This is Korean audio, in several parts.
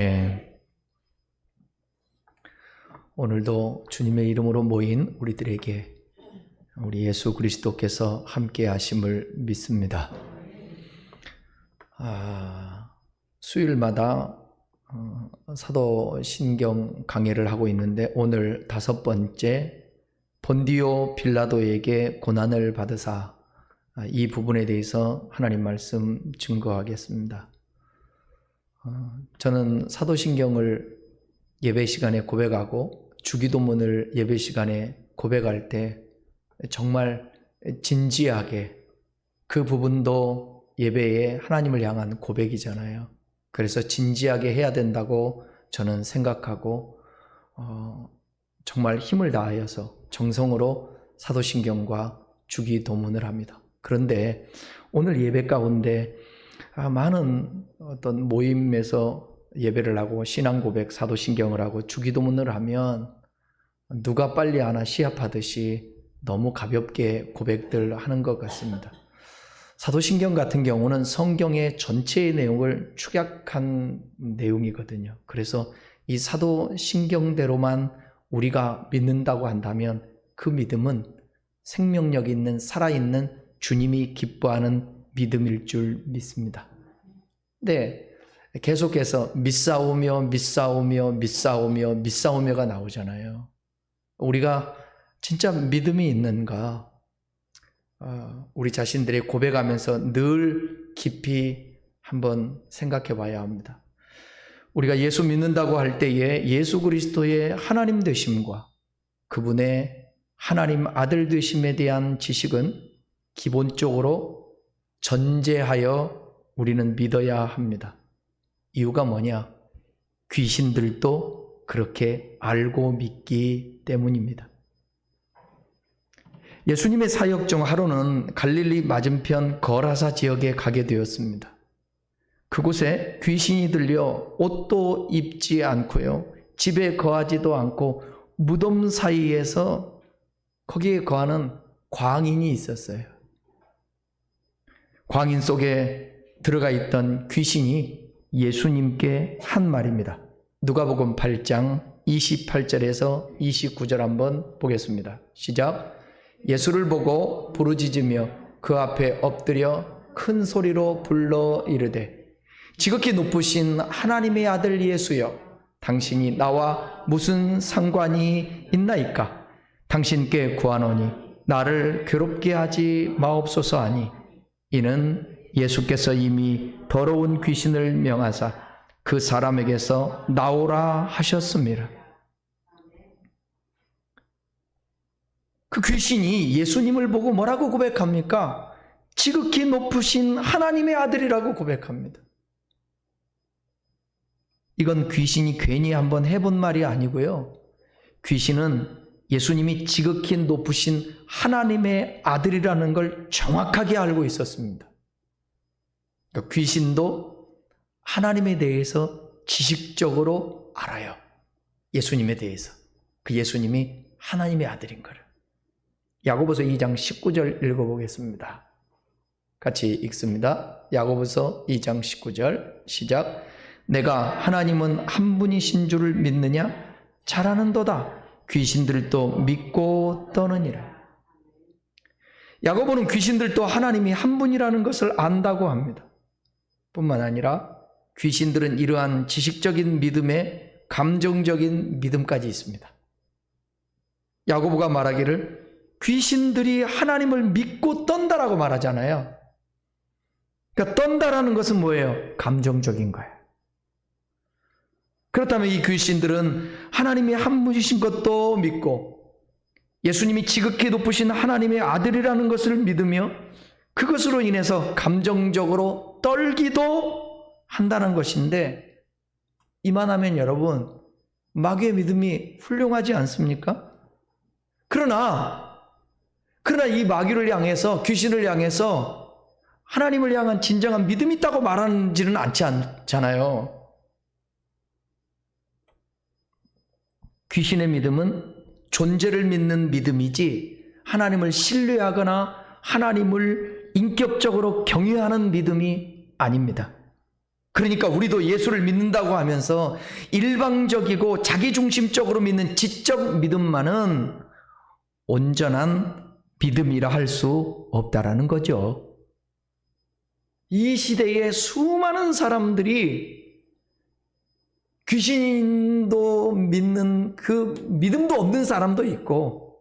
네. 오늘도 주님의 이름으로 모인 우리들에게 우리 예수 그리스도께서 함께 하심을 믿습니다. 수요일마다 사도신경 강해를 하고 있는데 오늘 5번째 본디오 빌라도에게 고난을 받으사, 이 부분에 대해서 하나님 말씀 증거하겠습니다. 저는 사도신경을 예배 시간에 고백하고 주기도문을 예배 시간에 고백할 때 정말 진지하게, 그 부분도 예배에 하나님을 향한 고백이잖아요. 그래서 진지하게 해야 된다고 저는 생각하고 정말 힘을 다하여서 정성으로 사도신경과 주기도문을 합니다. 그런데 오늘 예배 가운데 많은 어떤 모임에서 예배를 하고 신앙고백, 사도신경을 하고 주기도문을 하면 누가 빨리 하나 시합하듯이 너무 가볍게 고백들 하는 것 같습니다. 사도신경 같은 경우는 성경의 전체의 내용을 축약한 내용이거든요. 그래서 이 사도신경대로만 우리가 믿는다고 한다면 그 믿음은 생명력 있는 살아있는 주님이 기뻐하는 믿음일 줄 믿습니다. 네, 계속해서 믿사오며가 나오잖아요. 우리가 진짜 믿음이 있는가? 우리 자신들이 고백하면서 늘 깊이 한번 생각해 봐야 합니다. 우리가 예수 믿는다고 할 때에 예수 그리스도의 하나님 되심과 그분의 하나님 아들 되심에 대한 지식은 기본적으로 전제하여 우리는 믿어야 합니다. 이유가 뭐냐? 귀신들도 그렇게 알고 믿기 때문입니다. 예수님의 사역 중 하루는 갈릴리 맞은편 거라사 지역에 가게 되었습니다. 그곳에 귀신이 들려 옷도 입지 않고요, 집에 거하지도 않고 무덤 사이에서 거기에 거하는 광인이 있었어요. 광인 속에 들어가 있던 귀신이 예수님께 한 말입니다. 누가복음 8장 28절에서 29절 한번 보겠습니다. 시작. 예수를 보고 부르짖으며 그 앞에 엎드려 큰 소리로 불러 이르되, 지극히 높으신 하나님의 아들 예수여, 당신이 나와 무슨 상관이 있나이까? 당신께 구하노니 나를 괴롭게 하지 마옵소서 하니, 이는 예수께서 이미 더러운 귀신을 명하사 그 사람에게서 나오라 하셨습니다. 그 귀신이 예수님을 보고 뭐라고 고백합니까? 지극히 높으신 하나님의 아들이라고 고백합니다. 이건 귀신이 괜히 한번 해본 말이 아니고요, 귀신은 예수님이 지극히 높으신 하나님의 아들이라는 걸 정확하게 알고 있었습니다. 그러니까 귀신도 하나님에 대해서 지식적으로 알아요. 예수님에 대해서. 그 예수님이 하나님의 아들인 거를. 야고보서 2장 19절 읽어보겠습니다. 같이 읽습니다. 야고보서 2장 19절 시작. 내가 하나님은 한 분이신 줄을 믿느냐? 잘하는도다. 귀신들도 믿고 떠느니라. 야고보는 귀신들도 하나님이 한 분이라는 것을 안다고 합니다. 뿐만 아니라 귀신들은 이러한 지식적인 믿음에 감정적인 믿음까지 있습니다. 야고보가 말하기를 귀신들이 하나님을 믿고 떤다라고 말하잖아요. 그러니까 떤다라는 것은 뭐예요? 감정적인 거예요. 그렇다면 이 귀신들은 하나님이 한 분이신 것도 믿고 예수님이 지극히 높으신 하나님의 아들이라는 것을 믿으며 그것으로 인해서 감정적으로 떨기도 한다는 것인데, 이만하면 여러분 마귀의 믿음이 훌륭하지 않습니까? 그러나 이 마귀를 향해서, 귀신을 향해서 하나님을 향한 진정한 믿음이 있다고 말하지는 않지 않잖아요. 귀신의 믿음은 존재를 믿는 믿음이지 하나님을 신뢰하거나 하나님을 인격적으로 경외하는 믿음이 아닙니다. 그러니까 우리도 예수를 믿는다고 하면서 일방적이고 자기중심적으로 믿는 지적 믿음만은 온전한 믿음이라 할 수 없다라는 거죠. 이 시대에 수많은 사람들이 귀신도 믿는 그 믿음도 없는 사람도 있고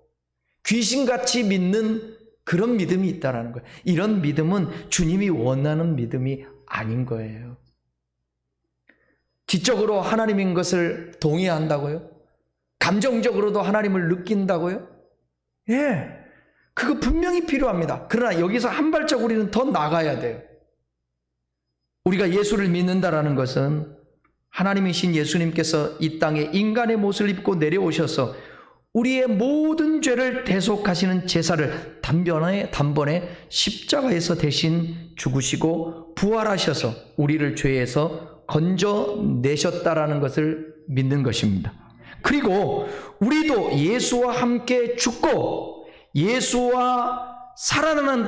귀신같이 믿는 그런 믿음이 있다라는 거예요. 이런 믿음은 주님이 원하는 믿음이 아닌 거예요. 지적으로 하나님인 것을 동의한다고요? 감정적으로도 하나님을 느낀다고요? 예, 그거 분명히 필요합니다. 그러나 여기서 한 발짝 우리는 더 나가야 돼요. 우리가 예수를 믿는다라는 것은 하나님이신 예수님께서 이 땅에 인간의 모습을 입고 내려오셔서 우리의 모든 죄를 대속하시는 제사를 단번에 십자가에서 대신 죽으시고 부활하셔서 우리를 죄에서 건져내셨다라는 것을 믿는 것입니다. 그리고 우리도 예수와 함께 죽고 예수와 살아난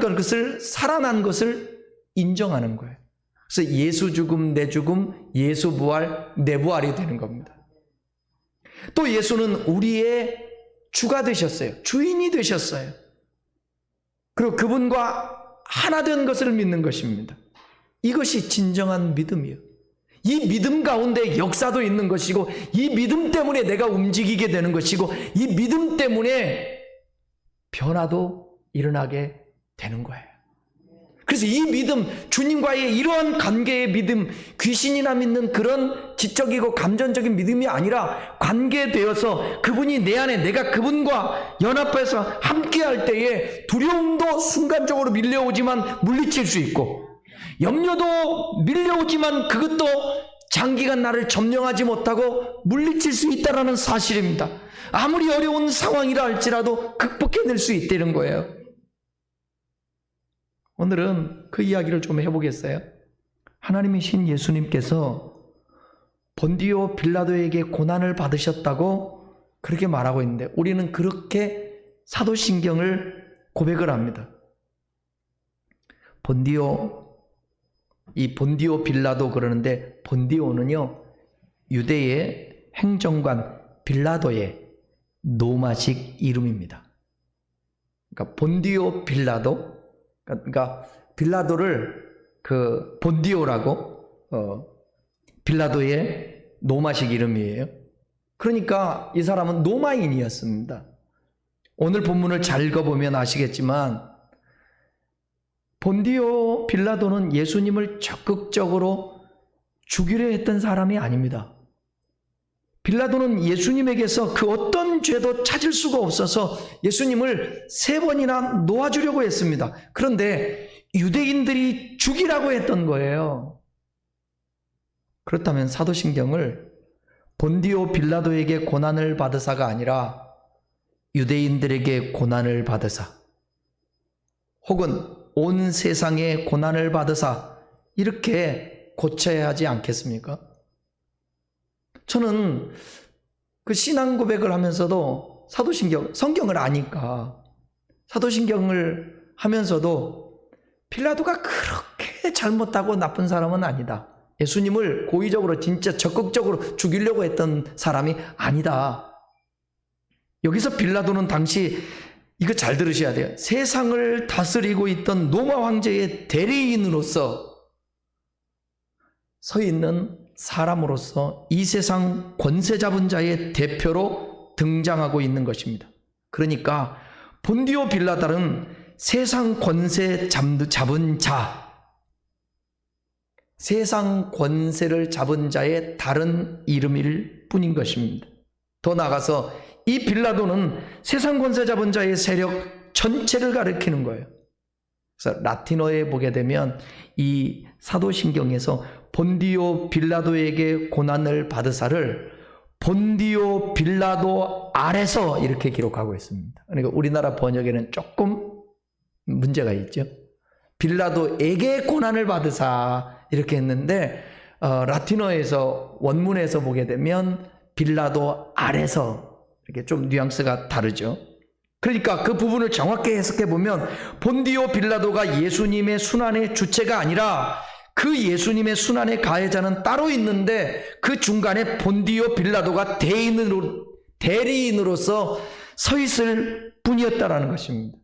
것을 인정하는 거예요. 그래서 예수 죽음, 내 죽음, 예수 부활, 내 부활이 되는 겁니다. 또 예수는 우리의 주가 되셨어요. 주인이 되셨어요. 그리고 그분과 하나 된 것을 믿는 것입니다. 이것이 진정한 믿음이에요. 이 믿음 가운데 역사도 있는 것이고 이 믿음 때문에 내가 움직이게 되는 것이고 이 믿음 때문에 변화도 일어나게 되는 거예요. 그래서 이 믿음, 주님과의 이러한 관계의 믿음, 귀신이나 믿는 그런 지적이고 감정적인 믿음이 아니라 관계되어서 그분이 내 안에 내가 그분과 연합해서 함께할 때에 두려움도 순간적으로 밀려오지만 물리칠 수 있고 염려도 밀려오지만 그것도 장기간 나를 점령하지 못하고 물리칠 수 있다는 사실입니다. 아무리 어려운 상황이라 할지라도 극복해낼 수 있다는 거예요. 오늘은 그 이야기를 좀 해보겠어요. 하나님이신 예수님께서 본디오 빌라도에게 고난을 받으셨다고 그렇게 말하고 있는데 우리는 그렇게 사도신경을 고백을 합니다. 본디오 빌라도 그러는데 본디오는요 유대의 행정관 빌라도의 로마식 이름입니다. 그러니까 본디오 빌라도, 그러니까 빌라도를 그 본디오라고 빌라도의 로마식 이름이에요. 그러니까 이 사람은 로마인이었습니다. 오늘 본문을 잘 읽어보면 아시겠지만 본디오 빌라도는 예수님을 적극적으로 죽이려 했던 사람이 아닙니다. 빌라도는 예수님에게서 그 어떤 죄도 찾을 수가 없어서 예수님을 3번이나 놓아주려고 했습니다. 그런데 유대인들이 죽이라고 했던 거예요. 그렇다면 사도신경을 본디오 빌라도에게 고난을 받으사가 아니라 유대인들에게 고난을 받으사 혹은 온 세상에 고난을 받으사 이렇게 고쳐야 하지 않겠습니까? 저는 그 신앙 고백을 하면서도 성경을 아니까 사도신경을 하면서도 빌라도가 그렇게 잘못하고 나쁜 사람은 아니다. 예수님을 고의적으로 진짜 적극적으로 죽이려고 했던 사람이 아니다. 여기서 빌라도는 당시 이거 잘 들으셔야 돼요. 세상을 다스리고 있던 로마 황제의 대리인으로서 서 있는 사람으로서 이 세상 권세 잡은 자의 대표로 등장하고 있는 것입니다. 그러니까 본디오 빌라도는 세상 권세 잡은 자, 세상 권세를 잡은 자의 다른 이름일 뿐인 것입니다. 더 나아가서 이 빌라도는 세상 권세 잡은 자의 세력 전체를 가리키는 거예요. 그래서 라틴어에 보게 되면 이 사도신경에서 본디오 빌라도에게 고난을 받으사를 본디오 빌라도 아래서 이렇게 기록하고 있습니다. 그러니까 우리나라 번역에는 조금 문제가 있죠. 빌라도에게 고난을 받으사 이렇게 했는데 라틴어에서 원문에서 보게 되면 빌라도 아래서 이렇게 좀 뉘앙스가 다르죠. 그러니까 그 부분을 정확히 해석해 보면 본디오 빌라도가 예수님의 순환의 주체가 아니라 그 예수님의 순환의 가해자는 따로 있는데 그 중간에 본디오 빌라도가 대리인으로서 서 있을 뿐이었다라는 것입니다.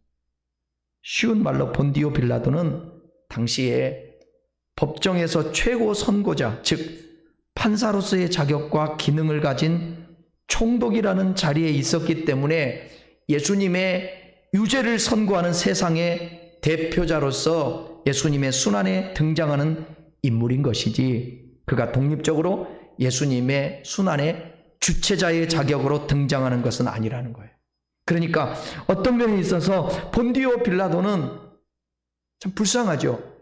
쉬운 말로 본디오 빌라도는 당시에 법정에서 최고 선고자, 즉 판사로서의 자격과 기능을 가진 총독이라는 자리에 있었기 때문에 예수님의 유죄를 선고하는 세상의 대표자로서 예수님의 순환에 등장하는 인물인 것이지, 그가 독립적으로 예수님의 순환의 주체자의 자격으로 등장하는 것은 아니라는 거예요. 그러니까 어떤 면에 있어서 본디오 빌라도는 참 불쌍하죠.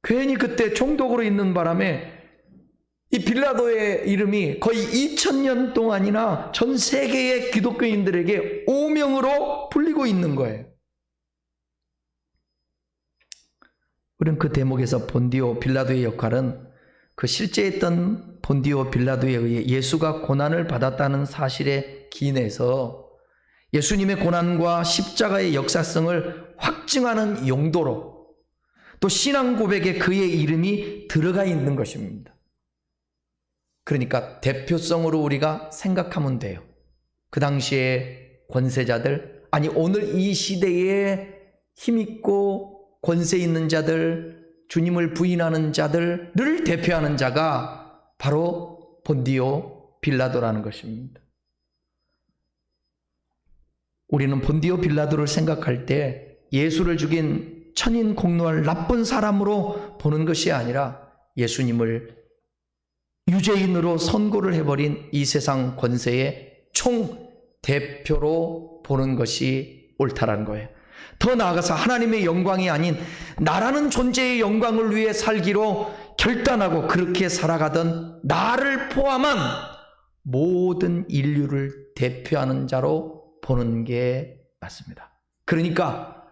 괜히 그때 총독으로 있는 바람에 이 빌라도의 이름이 거의 2000년 동안이나 전 세계의 기독교인들에게 오명으로 불리고 있는 거예요. 우리는 그 대목에서 본디오 빌라도의 역할은 그 실제 있던 본디오 빌라도에 의해 예수가 고난을 받았다는 사실에 기인해서 예수님의 고난과 십자가의 역사성을 확증하는 용도로, 또 신앙 고백에 그의 이름이 들어가 있는 것입니다. 그러니까 대표성으로 우리가 생각하면 돼요. 그 당시에 권세자들, 아니 오늘 이 시대에 힘있고 권세 있는 자들, 주님을 부인하는 자들을 대표하는 자가 바로 본디오 빌라도라는 것입니다. 우리는 본디오 빌라도를 생각할 때 예수를 죽인 천인 공노할 나쁜 사람으로 보는 것이 아니라 예수님을 유죄인으로 선고를 해버린 이 세상 권세의 총 대표로 보는 것이 옳다라는 거예요. 더 나아가서 하나님의 영광이 아닌 나라는 존재의 영광을 위해 살기로 결단하고 그렇게 살아가던 나를 포함한 모든 인류를 대표하는 자로 보는 게 맞습니다. 그러니까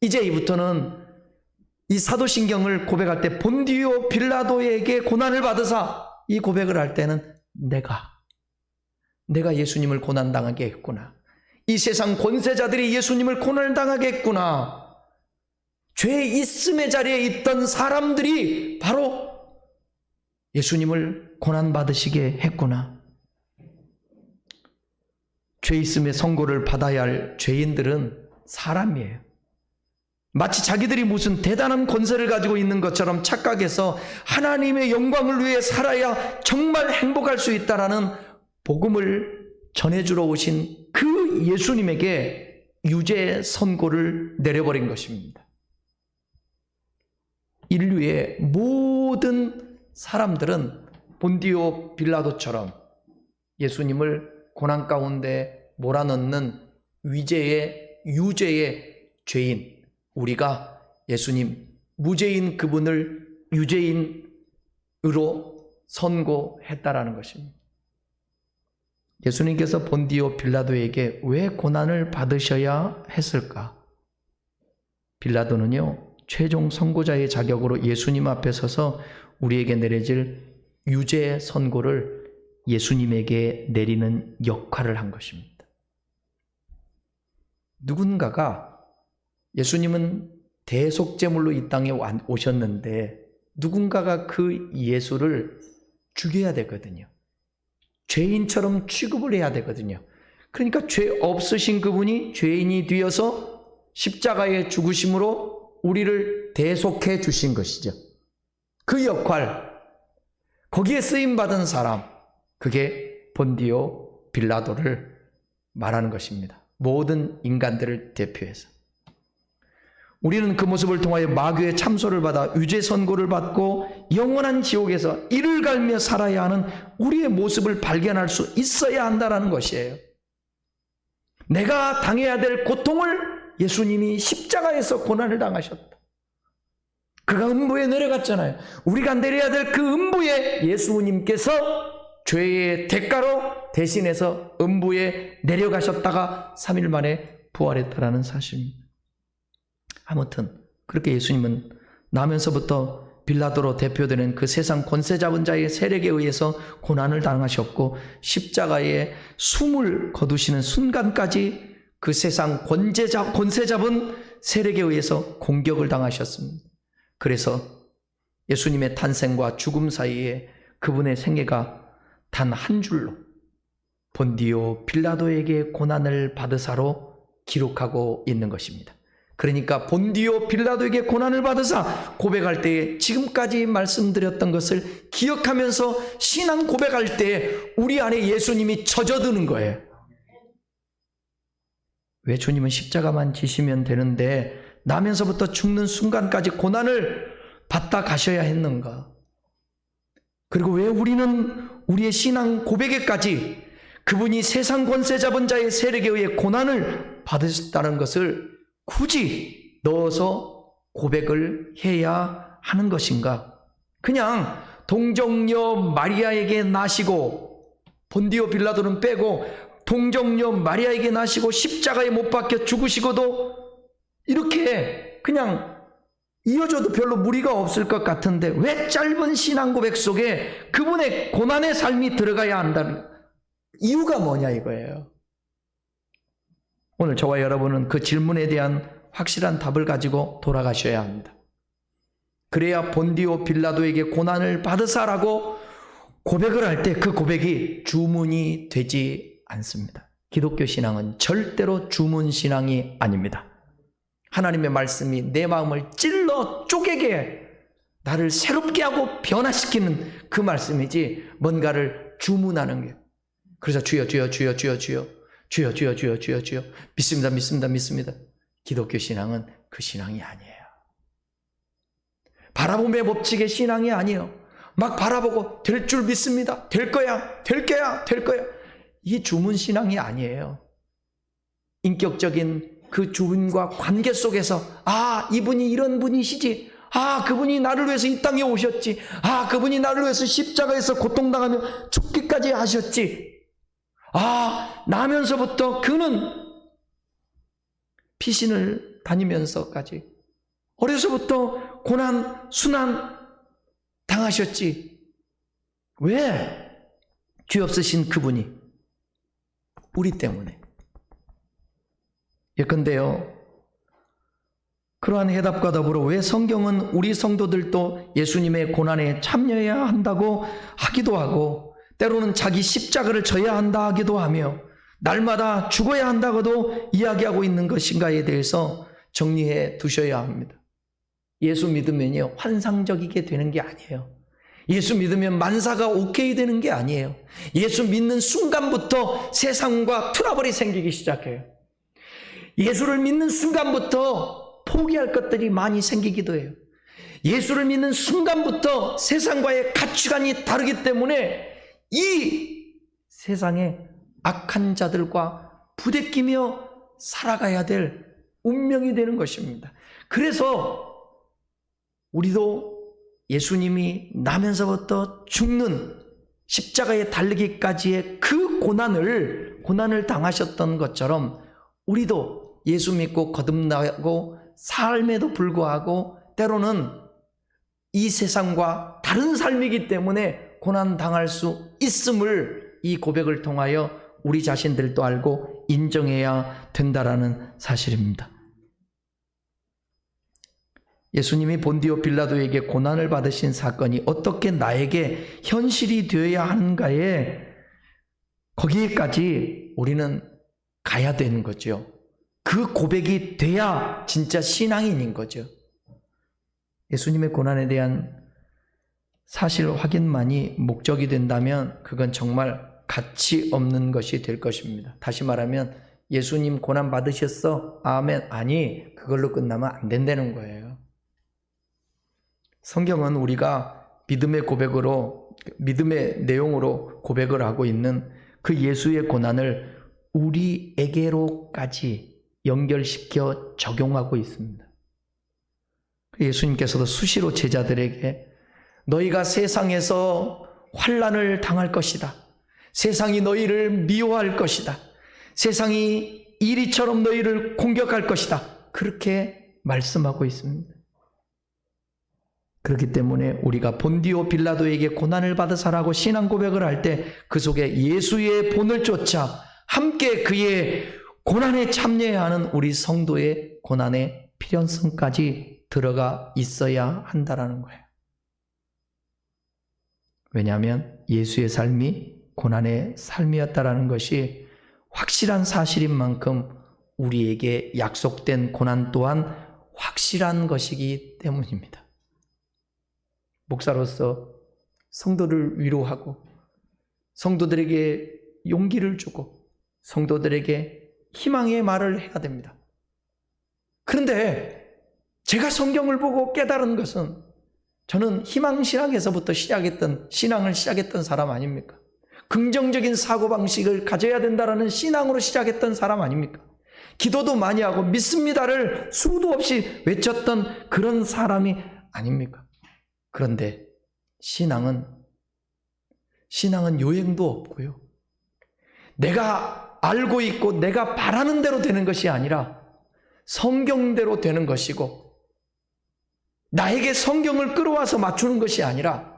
이제부터는 이 사도신경을 고백할 때 본디오 빌라도에게 고난을 받으사, 이 고백을 할 때는 내가 예수님을 고난당하게 했구나, 이 세상 권세자들이 예수님을 고난당하게 했구나, 죄 있음의 자리에 있던 사람들이 바로 예수님을 고난받으시게 했구나. 죄 있음의 선고를 받아야 할 죄인들은 사람이에요. 마치 자기들이 무슨 대단한 권세를 가지고 있는 것처럼 착각해서 하나님의 영광을 위해 살아야 정말 행복할 수 있다라는 복음을 전해주러 오신 그 예수님에게 유죄 선고를 내려버린 것입니다. 인류의 모든 사람들은 본디오 빌라도처럼 예수님을 고난 가운데 몰아넣는 유죄의 죄인, 우리가 예수님 무죄인 그분을 유죄인으로 선고했다라는 것입니다. 예수님께서 본디오 빌라도에게 왜 고난을 받으셔야 했을까? 빌라도는요, 최종 선고자의 자격으로 예수님 앞에 서서 우리에게 내려질 유죄 선고를 예수님에게 내리는 역할을 한 것입니다. 누군가가, 예수님은 대속제물로 이 땅에 오셨는데 누군가가 그 예수를 죽여야 되거든요. 죄인처럼 취급을 해야 되거든요. 그러니까 죄 없으신 그분이 죄인이 되어서 십자가의 죽으심으로 우리를 대속해 주신 것이죠. 그 역할, 거기에 쓰임받은 사람, 그게 본디오 빌라도를 말하는 것입니다. 모든 인간들을 대표해서. 우리는 그 모습을 통하여 마귀의 참소를 받아 유죄 선고를 받고 영원한 지옥에서 이를 갈며 살아야 하는 우리의 모습을 발견할 수 있어야 한다는 것이에요. 내가 당해야 될 고통을 예수님이 십자가에서 고난을 당하셨다. 그가 음부에 내려갔잖아요. 우리가 내려야 될 그 음부에 예수님께서 죄의 대가로 대신해서 음부에 내려가셨다가 3일 만에 부활했다라는 사실입니다. 아무튼 그렇게 예수님은 나면서부터 빌라도로 대표되는 그 세상 권세 잡은 자의 세력에 의해서 고난을 당하셨고, 십자가에 숨을 거두시는 순간까지 그 세상 권세 잡은 세력에 의해서 공격을 당하셨습니다. 그래서 예수님의 탄생과 죽음 사이에 그분의 생애가 단 한 줄로 본디오 빌라도에게 고난을 받으사로 기록하고 있는 것입니다. 그러니까 본디오 빌라도에게 고난을 받으사 고백할 때에 지금까지 말씀드렸던 것을 기억하면서 신앙 고백할 때에 우리 안에 예수님이 젖어드는 거예요. 왜 주님은 십자가만 지시면 되는데 나면서부터 죽는 순간까지 고난을 받다 가셔야 했는가? 그리고 왜 우리는 우리의 신앙 고백에까지 그분이 세상 권세 잡은 자의 세력에 의해 고난을 받으셨다는 것을 굳이 넣어서 고백을 해야 하는 것인가? 그냥 동정녀 마리아에게 나시고 본디오 빌라도는 빼고 동정녀 마리아에게 나시고 십자가에 못 박혀 죽으시고도 이렇게 그냥 이어져도 별로 무리가 없을 것 같은데 왜 짧은 신앙 고백 속에 그분의 고난의 삶이 들어가야 한다는 이유가 뭐냐 이거예요. 오늘 저와 여러분은 그 질문에 대한 확실한 답을 가지고 돌아가셔야 합니다. 그래야 본디오 빌라도에게 고난을 받으사라고 고백을 할 때 그 고백이 주문이 되지 않습니다. 기독교 신앙은 절대로 주문 신앙이 아닙니다. 하나님의 말씀이 내 마음을 찔러 쪼개게 나를 새롭게 하고 변화시키는 그 말씀이지 뭔가를 주문하는 게. 그래서 주여 주여 주여 주여 주여 주여 주여 주여 주여 주여 믿습니다 믿습니다 믿습니다. 기독교 신앙은 그 신앙이 아니에요. 바라봄의 법칙의 신앙이 아니에요. 막 바라보고 될 줄 믿습니다. 될 거야 될 거야 될 거야. 이 주문 신앙이 아니에요. 인격적인 그 주인과 관계 속에서 아 이분이 이런 분이시지, 아 그분이 나를 위해서 이 땅에 오셨지, 아 그분이 나를 위해서 십자가에서 고통당하며 죽기까지 하셨지, 아 나면서부터 그는 피신을 다니면서까지 어려서부터 고난 순환 당하셨지. 왜? 죄 없으신 그분이 우리 때문에. 예컨대요, 그러한 해답과 더불어 왜 성경은 우리 성도들도 예수님의 고난에 참여해야 한다고 하기도 하고 때로는 자기 십자가를 져야 한다 하기도 하며 날마다 죽어야 한다고도 이야기하고 있는 것인가에 대해서 정리해 두셔야 합니다. 예수 믿으면요 환상적이게 되는 게 아니에요. 예수 믿으면 만사가 오케이 되는 게 아니에요. 예수 믿는 순간부터 세상과 트러블이 생기기 시작해요. 예수를 믿는 순간부터 포기할 것들이 많이 생기기도 해요. 예수를 믿는 순간부터 세상과의 가치관이 다르기 때문에 이 세상에 악한 자들과 부대끼며 살아가야 될 운명이 되는 것입니다. 그래서 우리도 예수님이 나면서부터 죽는 십자가에 달리기까지의 그 고난을 당하셨던 것처럼 우리도 예수 믿고 거듭나고 삶에도 불구하고 때로는 이 세상과 다른 삶이기 때문에 고난 당할 수 있음을 이 고백을 통하여 우리 자신들도 알고 인정해야 된다라는 사실입니다. 예수님이 본디오 빌라도에게 고난을 받으신 사건이 어떻게 나에게 현실이 되어야 하는가에 거기에까지 우리는 가야 되는 거죠. 그 고백이 돼야 진짜 신앙인인 거죠. 예수님의 고난에 대한 사실 확인만이 목적이 된다면 그건 정말 가치 없는 것이 될 것입니다. 다시 말하면 예수님 고난 받으셨어? 아멘. 아니, 그걸로 끝나면 안 된다는 거예요. 성경은 우리가 믿음의 고백으로, 믿음의 내용으로 고백을 하고 있는 그 예수의 고난을 우리에게로까지 연결시켜 적용하고 있습니다. 예수님께서도 수시로 제자들에게 너희가 세상에서 환난을 당할 것이다. 세상이 너희를 미워할 것이다. 세상이 이리처럼 너희를 공격할 것이다. 그렇게 말씀하고 있습니다. 그렇기 때문에 우리가 본디오 빌라도에게 고난을 받으사라고 신앙 고백을 할 때 그 속에 예수의 본을 쫓아 함께 그의 고난에 참여해야 하는 우리 성도의 고난의 필연성까지 들어가 있어야 한다라는 거예요. 왜냐하면 예수의 삶이 고난의 삶이었다라는 것이 확실한 사실인 만큼 우리에게 약속된 고난 또한 확실한 것이기 때문입니다. 목사로서 성도를 위로하고 성도들에게 용기를 주고 성도들에게 희망의 말을 해야 됩니다. 그런데 제가 성경을 보고 깨달은 것은 저는 희망신학에서부터 신앙을 시작했던 사람 아닙니까? 긍정적인 사고방식을 가져야 된다는 신앙으로 시작했던 사람 아닙니까? 기도도 많이 하고 믿습니다를 수도 없이 외쳤던 그런 사람이 아닙니까? 그런데 신앙은 요행도 없고요. 내가 알고 있고 내가 바라는 대로 되는 것이 아니라 성경대로 되는 것이고, 나에게 성경을 끌어와서 맞추는 것이 아니라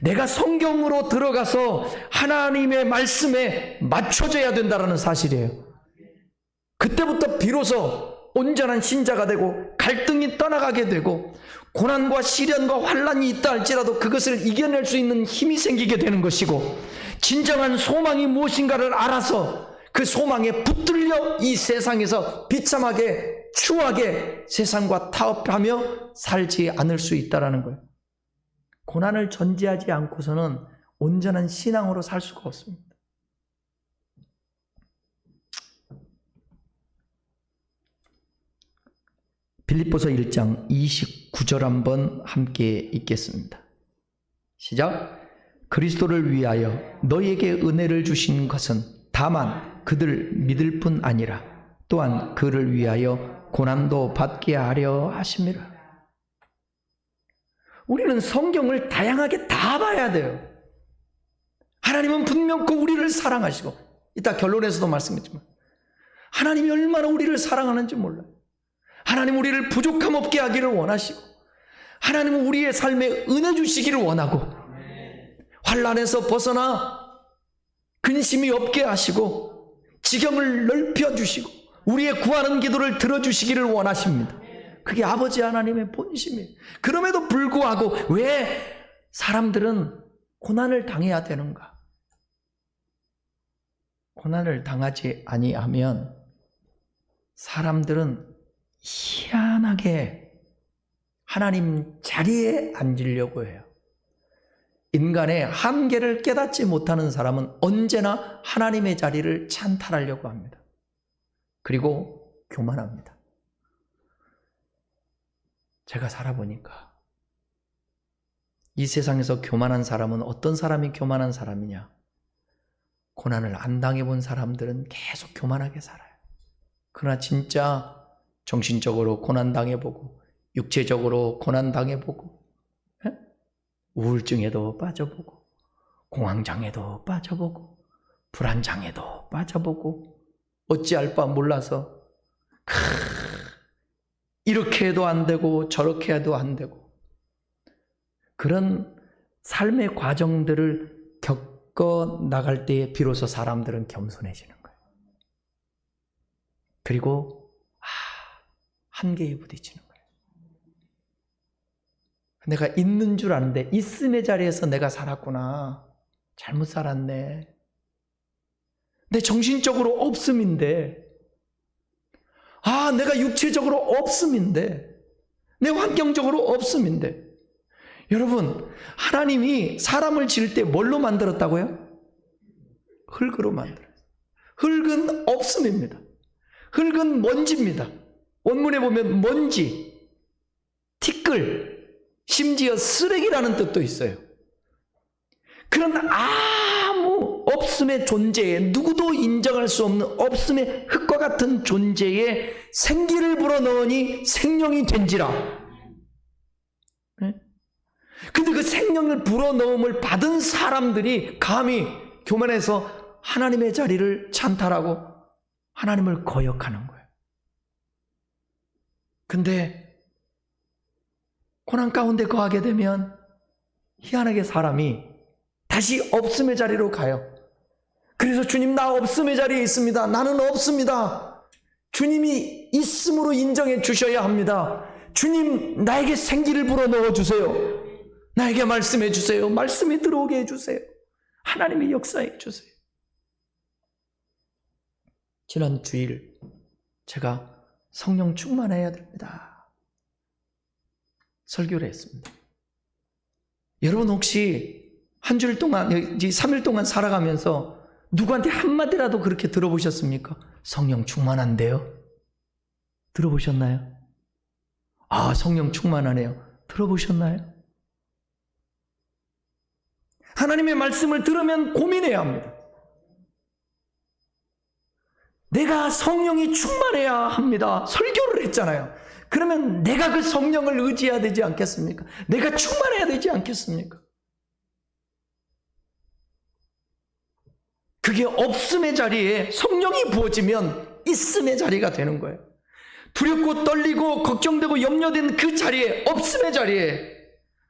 내가 성경으로 들어가서 하나님의 말씀에 맞춰져야 된다는 사실이에요. 그때부터 비로소 온전한 신자가 되고 갈등이 떠나가게 되고 고난과 시련과 환난이 있다 할지라도 그것을 이겨낼 수 있는 힘이 생기게 되는 것이고, 진정한 소망이 무엇인가를 알아서 그 소망에 붙들려 이 세상에서 비참하게 추하게 세상과 타협하며 살지 않을 수 있다는 거예요. 고난을 전제하지 않고서는 온전한 신앙으로 살 수가 없습니다. 빌립보서 1장 29절 한번 함께 읽겠습니다. 시작. 그리스도를 위하여 너희에게 은혜를 주신 것은 다만 그들 믿을 뿐 아니라 또한 그를 위하여 고난도 받게 하려 하심이라. 우리는 성경을 다양하게 다 봐야 돼요. 하나님은 분명히 우리를 사랑하시고, 이따 결론에서도 말씀했지만 하나님이 얼마나 우리를 사랑하는지 몰라요. 하나님 우리를 부족함 없게 하기를 원하시고, 하나님은 우리의 삶에 은혜 주시기를 원하고, 환난에서 벗어나 근심이 없게 하시고 지경을 넓혀주시고 우리의 구하는 기도를 들어주시기를 원하십니다. 그게 아버지 하나님의 본심이에요. 그럼에도 불구하고 왜 사람들은 고난을 당해야 되는가? 고난을 당하지 아니하면 사람들은 희한하게 하나님 자리에 앉으려고 해요. 인간의 한계를 깨닫지 못하는 사람은 언제나 하나님의 자리를 찬탈하려고 합니다. 그리고 교만합니다. 제가 살아보니까 이 세상에서 교만한 사람은 어떤 사람이 교만한 사람이냐? 고난을 안 당해본 사람들은 계속 교만하게 살아요. 그러나 진짜 정신적으로 고난당해보고 육체적으로 고난당해보고 우울증에도 빠져보고 공황장애도 빠져보고 불안장애도 빠져보고 어찌할 바 몰라서 이렇게 해도 안 되고 저렇게 해도 안 되고 그런 삶의 과정들을 겪어 나갈 때에 비로소 사람들은 겸손해지는 거예요. 그리고 한계에 부딪히는 거예요. 내가 있는 줄 아는데 있음의 자리에서 내가 살았구나. 잘못 살았네. 내 정신적으로 없음인데, 내가 육체적으로 없음인데, 내 환경적으로 없음인데. 여러분, 하나님이 사람을 지을 때 뭘로 만들었다고요? 흙으로 만들었어요. 흙은 없음입니다. 흙은 먼지입니다. 원문에 보면 먼지, 티끌, 심지어 쓰레기라는 뜻도 있어요. 그런 아무 없음의 존재에, 누구도 인정할 수 없는 없음의 흙과 같은 존재에 생기를 불어넣으니 생명이 된지라. 근데 그 생명을 불어넣음을 받은 사람들이 감히 교만해서 하나님의 자리를 찬탈하고 하나님을 거역하는 거예요. 근데 고난 가운데 거하게 되면 희한하게 사람이 다시 없음의 자리로 가요. 그래서 주님, 나 없음의 자리에 있습니다. 나는 없습니다. 주님이 있음으로 인정해 주셔야 합니다. 주님, 나에게 생기를 불어넣어 주세요. 나에게 말씀해 주세요. 말씀이 들어오게 해주세요. 하나님의 역사해 주세요. 지난 주일 제가 성령 충만해야 됩니다, 설교를 했습니다. 여러분 혹시 한 주일 동안, 3일 동안 살아가면서 누구한테 한마디라도 그렇게 들어보셨습니까? 성령 충만한데요? 들어보셨나요? 아, 성령 충만하네요. 들어보셨나요? 하나님의 말씀을 들으면 고민해야 합니다. 내가 성령이 충만해야 합니다, 설교를 했잖아요. 그러면 내가 그 성령을 의지해야 되지 않겠습니까? 내가 충만해야 되지 않겠습니까? 그게 없음의 자리에 성령이 부어지면 있음의 자리가 되는 거예요. 두렵고 떨리고 걱정되고 염려된 그 자리에, 없음의 자리에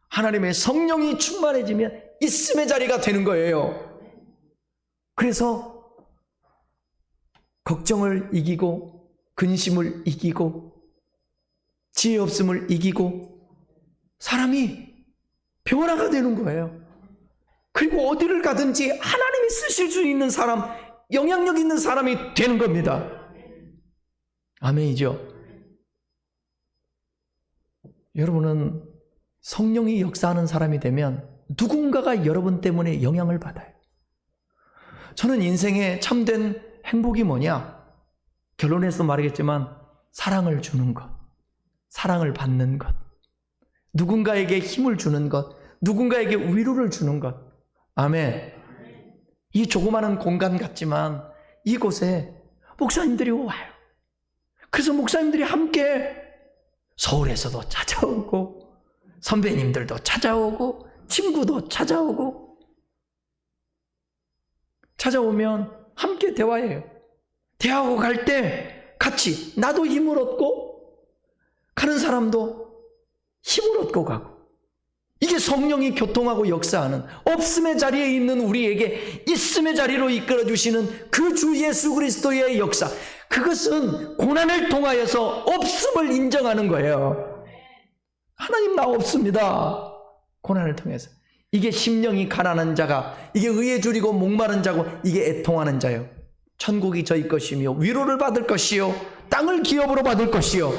하나님의 성령이 충만해지면 있음의 자리가 되는 거예요. 그래서 걱정을 이기고 근심을 이기고 지혜 없음을 이기고 사람이 변화가 되는 거예요. 그리고 어디를 가든지 하나님이 쓰실 수 있는 사람, 영향력 있는 사람이 되는 겁니다. 아멘이죠? 여러분은 성령이 역사하는 사람이 되면 누군가가 여러분 때문에 영향을 받아요. 저는 인생에 참된 행복이 뭐냐? 결론에서 말하겠지만 사랑을 주는 것, 사랑을 받는 것, 누군가에게 힘을 주는 것, 누군가에게 위로를 주는 것. 아멘. 이 조그마한 공간 같지만 이곳에 목사님들이 와요. 그래서 목사님들이 함께 서울에서도 찾아오고 선배님들도 찾아오고 친구도 찾아오면 함께 대화해요. 대화하고 갈 때 같이 나도 힘을 얻고 가는 사람도 힘을 얻고 가고, 이게 성령이 교통하고 역사하는, 없음의 자리에 있는 우리에게 있음의 자리로 이끌어주시는 그 주 예수 그리스도의 역사, 그것은 고난을 통하여서 없음을 인정하는 거예요. 하나님, 나 없습니다. 고난을 통해서. 이게 심령이 가난한 자가, 이게 의에 줄이고 목마른 자고, 이게 애통하는 자요. 천국이 저희 것이며 위로를 받을 것이요 땅을 기업으로 받을 것이요.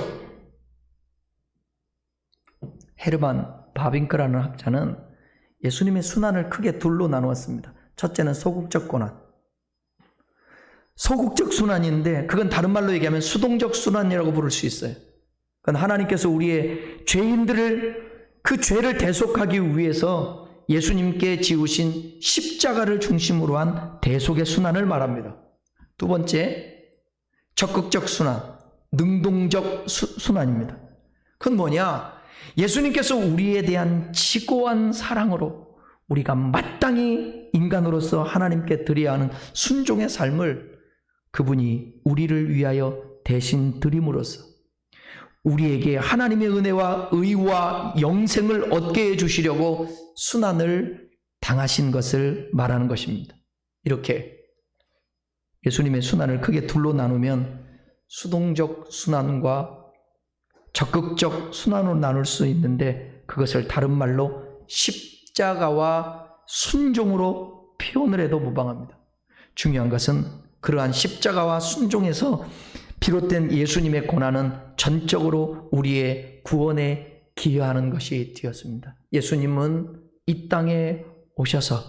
헤르만 바빙크라는 학자는 예수님의 순환을 크게 둘로 나누었습니다. 첫째는 소극적 고난. 소극적 순환인데 그건 다른 말로 얘기하면 수동적 순환이라고 부를 수 있어요. 그건 하나님께서 우리의 죄인들을, 그 죄를 대속하기 위해서 예수님께 지으신 십자가를 중심으로 한 대속의 순환을 말합니다. 두 번째, 적극적 순환, 능동적 순환입니다. 그건 뭐냐? 예수님께서 우리에 대한 지고한 사랑으로 우리가 마땅히 인간으로서 하나님께 드려야 하는 순종의 삶을 그분이 우리를 위하여 대신 드림으로써 우리에게 하나님의 은혜와 의와 영생을 얻게 해주시려고 순환을 당하신 것을 말하는 것입니다. 이렇게 예수님의 순환을 크게 둘로 나누면 수동적 순환과 적극적 순환으로 나눌 수 있는데, 그것을 다른 말로 십자가와 순종으로 표현을 해도 무방합니다. 중요한 것은 그러한 십자가와 순종에서 비롯된 예수님의 고난은 전적으로 우리의 구원에 기여하는 것이 되었습니다. 예수님은 이 땅에 오셔서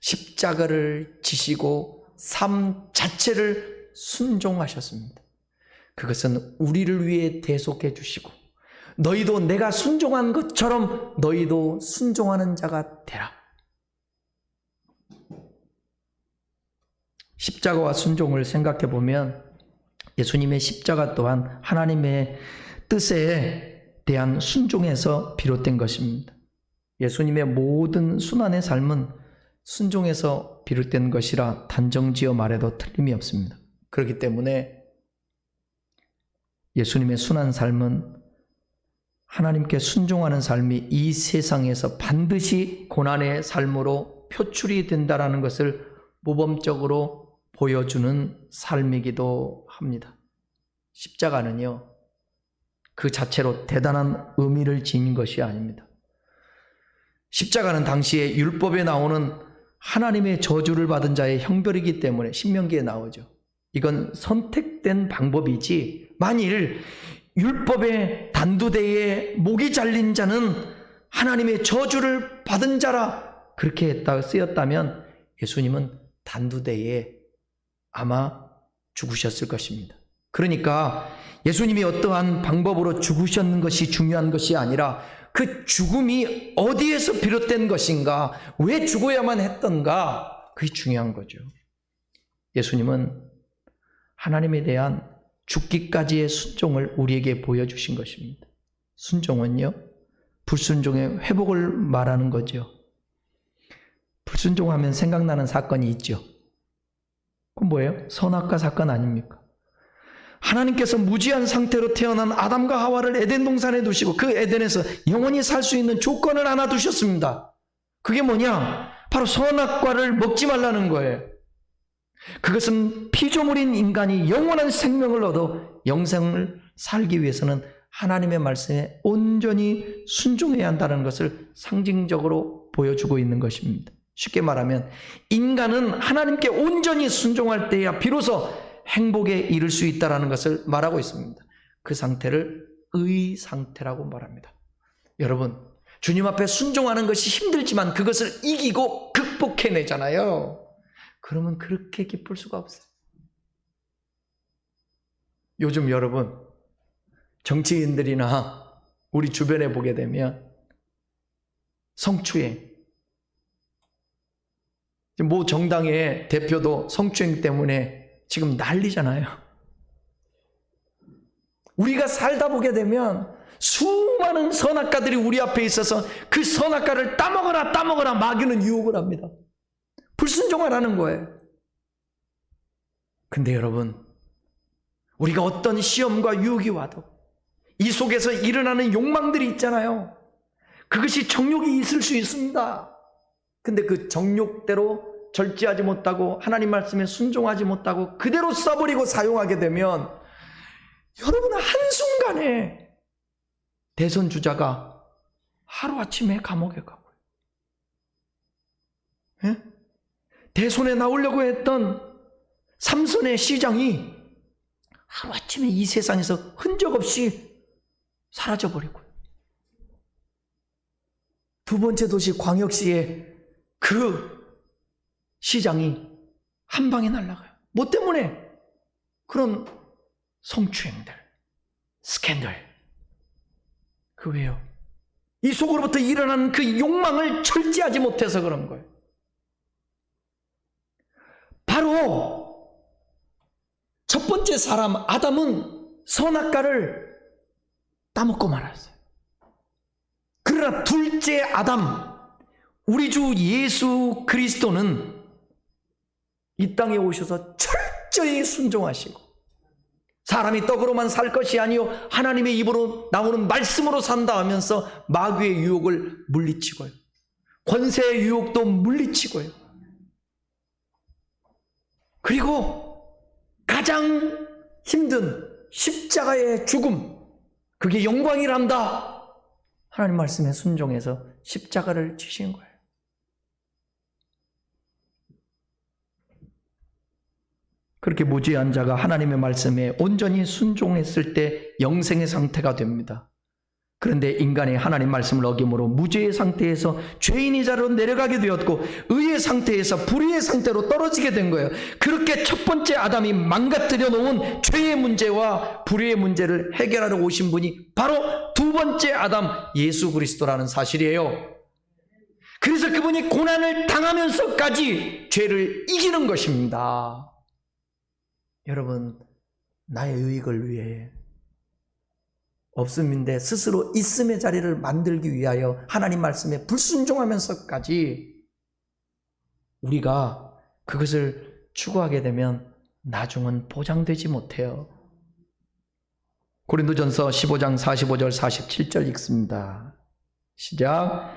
십자가를 지시고 삶 자체를 순종하셨습니다. 그것은 우리를 위해 대속해 주시고, 너희도 내가 순종한 것처럼 너희도 순종하는 자가 되라. 십자가와 순종을 생각해 보면 예수님의 십자가 또한 하나님의 뜻에 대한 순종에서 비롯된 것입니다. 예수님의 모든 순환의 삶은 순종에서 비롯된 것이라 단정지어 말해도 틀림이 없습니다. 그렇기 때문에 예수님의 순한 삶은, 하나님께 순종하는 삶이 이 세상에서 반드시 고난의 삶으로 표출이 된다는 것을 모범적으로 보여주는 삶이기도 합니다. 십자가는요, 그 자체로 대단한 의미를 지닌 것이 아닙니다. 십자가는 당시에 율법에 나오는 하나님의 저주를 받은 자의 형벌이기 때문에 신명기에 나오죠. 이건 선택된 방법이지, 만일 율법의 단두대에 목이 잘린 자는 하나님의 저주를 받은 자라 그렇게 쓰였다면 예수님은 단두대에 아마 죽으셨을 것입니다. 그러니까 예수님이 어떠한 방법으로 죽으셨는 것이 중요한 것이 아니라 그 죽음이 어디에서 비롯된 것인가, 왜 죽어야만 했던가, 그게 중요한 거죠. 예수님은 하나님에 대한 죽기까지의 순종을 우리에게 보여주신 것입니다. 순종은요, 불순종의 회복을 말하는 거죠. 불순종하면 생각나는 사건이 있죠. 그건 뭐예요? 선악과 사건 아닙니까? 하나님께서 무지한 상태로 태어난 아담과 하와를 에덴 동산에 두시고 그 에덴에서 영원히 살 수 있는 조건을 하나 두셨습니다. 그게 뭐냐? 바로 선악과를 먹지 말라는 거예요. 그것은 피조물인 인간이 영원한 생명을 얻어 영생을 살기 위해서는 하나님의 말씀에 온전히 순종해야 한다는 것을 상징적으로 보여주고 있는 것입니다. 쉽게 말하면 인간은 하나님께 온전히 순종할 때야 비로소 행복에 이를 수 있다는 것을 말하고 있습니다. 그 상태를 의 상태라고 말합니다. 여러분, 주님 앞에 순종하는 것이 힘들지만 그것을 이기고 극복해내잖아요. 그러면 그렇게 기쁠 수가 없어요. 요즘 여러분, 정치인들이나 우리 주변에 보게 되면 성추행, 모 정당의 대표도 성추행 때문에 지금 난리잖아요. 우리가 살다 보게 되면 수많은 선악과들이 우리 앞에 있어서 그 선악과를 따먹어라 마귀는 유혹을 합니다. 불순종하라는 거예요. 근데 여러분, 우리가 어떤 시험과 유혹이 와도 이 속에서 일어나는 욕망들이 있잖아요. 그것이 정욕이 있을 수 있습니다. 근데 그 정욕대로 절제하지 못하고 하나님 말씀에 순종하지 못하고 그대로 써버리고 사용하게 되면 여러분, 한순간에 대선 주자가 하루아침에 감옥에 가고요. 예? 대선에 나오려고 했던 삼선의 시장이 하루아침에 이 세상에서 흔적 없이 사라져버리고요. 두 번째 도시 광역시의 그 시장이 한 방에 날아가요. 뭐 때문에? 그런 성추행들, 스캔들. 그 왜요? 이 속으로부터 일어나는 그 욕망을 절제하지 못해서 그런 거예요. 바로 첫 번째 사람 아담은 선악과를 따먹고 말았어요. 그러나 둘째 아담, 우리 주 예수 그리스도는 이 땅에 오셔서 철저히 순종하시고 사람이 떡으로만 살 것이 아니요 하나님의 입으로 나오는 말씀으로 산다 하면서 마귀의 유혹을 물리치고요, 권세의 유혹도 물리치고요, 그리고 가장 힘든 십자가의 죽음, 그게 영광이란다, 하나님 말씀에 순종해서 십자가를 지신 거예요. 그렇게 무지한 자가 하나님의 말씀에 온전히 순종했을 때 영생의 상태가 됩니다. 그런데 인간이 하나님 말씀을 어김으로 무죄의 상태에서 죄인의 자로 내려가게 되었고 의의 상태에서 불의의 상태로 떨어지게 된 거예요. 그렇게 첫 번째 아담이 망가뜨려 놓은 죄의 문제와 불의의 문제를 해결하러 오신 분이 바로 두 번째 아담 예수 그리스도라는 사실이에요. 그래서 그분이 고난을 당하면서까지 죄를 이기는 것입니다. 여러분, 나의 유익을 위해 없음인데 스스로 있음의 자리를 만들기 위하여 하나님 말씀에 불순종하면서까지 우리가 그것을 추구하게 되면 나중은 보장되지 못해요. 고린도전서 15장 45절 47절 읽습니다. 시작.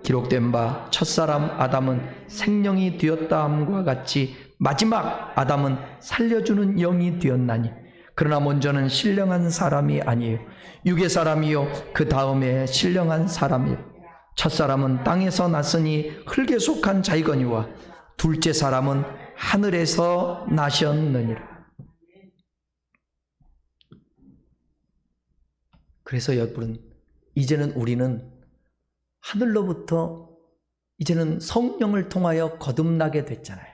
기록된 바 첫사람 아담은 생명이 되었다 함과 같이 마지막 아담은 살려주는 영이 되었나니 그러나 먼저는 신령한 사람이 아니에요. 육의 사람이요 그 다음에 신령한 사람이요. 첫사람은 땅에서 났으니 흙에 속한 자이거니와 둘째 사람은 하늘에서 나셨느니라. 그래서 여러분, 이제는 우리는 하늘로부터 이제는 성령을 통하여 거듭나게 됐잖아요.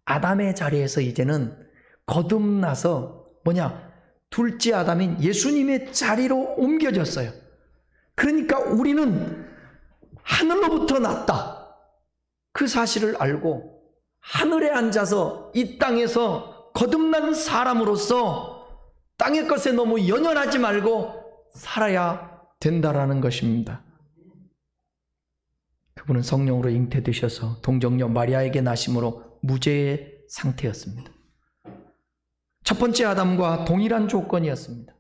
아담의 자리에서 이제는 거듭나서 둘째 아담인 예수님의 자리로 옮겨졌어요. 그러니까 우리는 하늘로부터 났다. 그 사실을 알고 하늘에 앉아서 이 땅에서 거듭난 사람으로서 땅의 것에 너무 연연하지 말고 살아야 된다라는 것입니다. 그분은 성령으로 잉태되셔서 동정녀 마리아에게 나심으로 무죄의 상태였습니다. 첫 번째 아담과 동일한 조건이었습니다.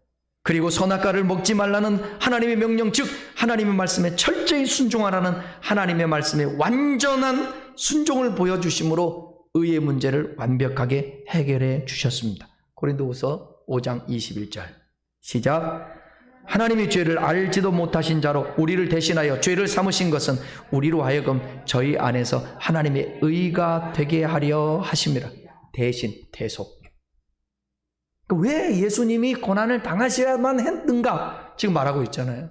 그리고 선악과를 먹지 말라는 하나님의 명령, 즉 하나님의 말씀에 철저히 순종하라는 하나님의 말씀에 완전한 순종을 보여주심으로 의의 문제를 완벽하게 해결해 주셨습니다. 고린도후서 5장 21절 시작. 하나님이 죄를 알지도 못하신 자로 우리를 대신하여 죄를 삼으신 것은 우리로 하여금 저희 안에서 하나님의 의가 되게 하려 하심이라. 대신, 대속. 왜 예수님이 고난을 당하셔야만 했는가 지금 말하고 있잖아요.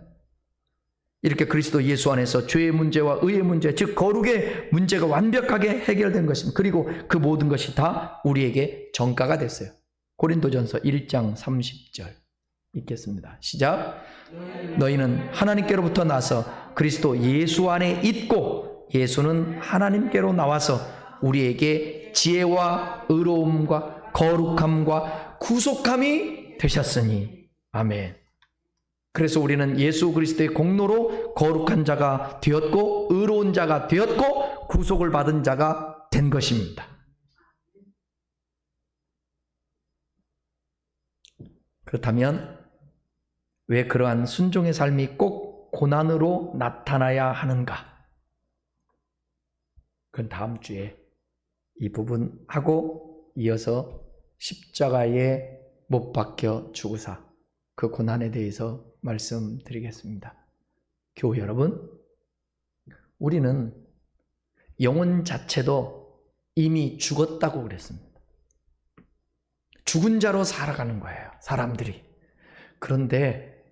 이렇게 그리스도 예수 안에서 죄의 문제와 의의 문제, 즉 거룩의 문제가 완벽하게 해결된 것입니다. 그리고 그 모든 것이 다 우리에게 전가가 됐어요. 고린도전서 1장 30절 읽겠습니다. 시작. 너희는 하나님께로부터 나서 그리스도 예수 안에 있고 예수는 하나님께로 나와서 우리에게 지혜와 의로움과 거룩함과 구속함이 되셨으니. 아멘. 그래서 우리는 예수 그리스도의 공로로 거룩한 자가 되었고 의로운 자가 되었고 구속을 받은 자가 된 것입니다. 그렇다면 왜 그러한 순종의 삶이 꼭 고난으로 나타나야 하는가? 그건 다음 주에 이 부분하고 이어서 십자가에 못 박혀 죽으사 그 고난에 대해서 말씀드리겠습니다. 교우 여러분, 우리는 영혼 자체도 이미 죽었다고 그랬습니다. 죽은 자로 살아가는 거예요, 사람들이. 그런데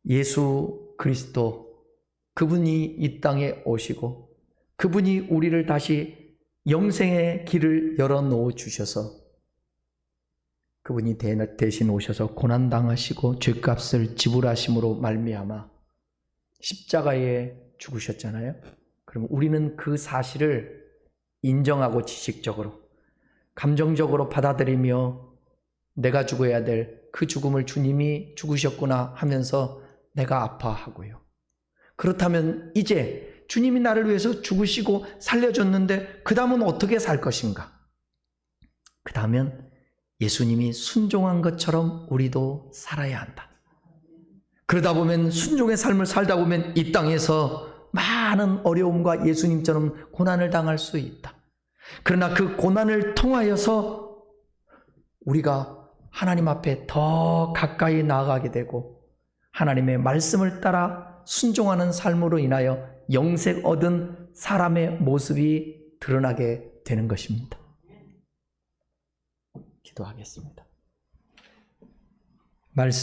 예수 그리스도, 그분이 이 땅에 오시고 그분이 우리를 다시 영생의 길을 열어놓아 주셔서 그분이 대신 오셔서 고난당하시고 죄값을 지불하심으로 말미암아 십자가에 죽으셨잖아요. 그럼 우리는 그 사실을 인정하고 지식적으로 감정적으로 받아들이며 내가 죽어야 될 그 죽음을 주님이 죽으셨구나 하면서 내가 아파하고요. 그렇다면 이제 주님이 나를 위해서 죽으시고 살려줬는데 그 다음은 어떻게 살 것인가? 그 다음은 예수님이 순종한 것처럼 우리도 살아야 한다. 그러다 보면 순종의 삶을 살다 보면 이 땅에서 많은 어려움과 예수님처럼 고난을 당할 수 있다. 그러나 그 고난을 통하여서 우리가 하나님 앞에 더 가까이 나아가게 되고 하나님의 말씀을 따라 순종하는 삶으로 인하여 영생 얻은 사람의 모습이 드러나게 되는 것입니다. 기도하겠습니다. 말씀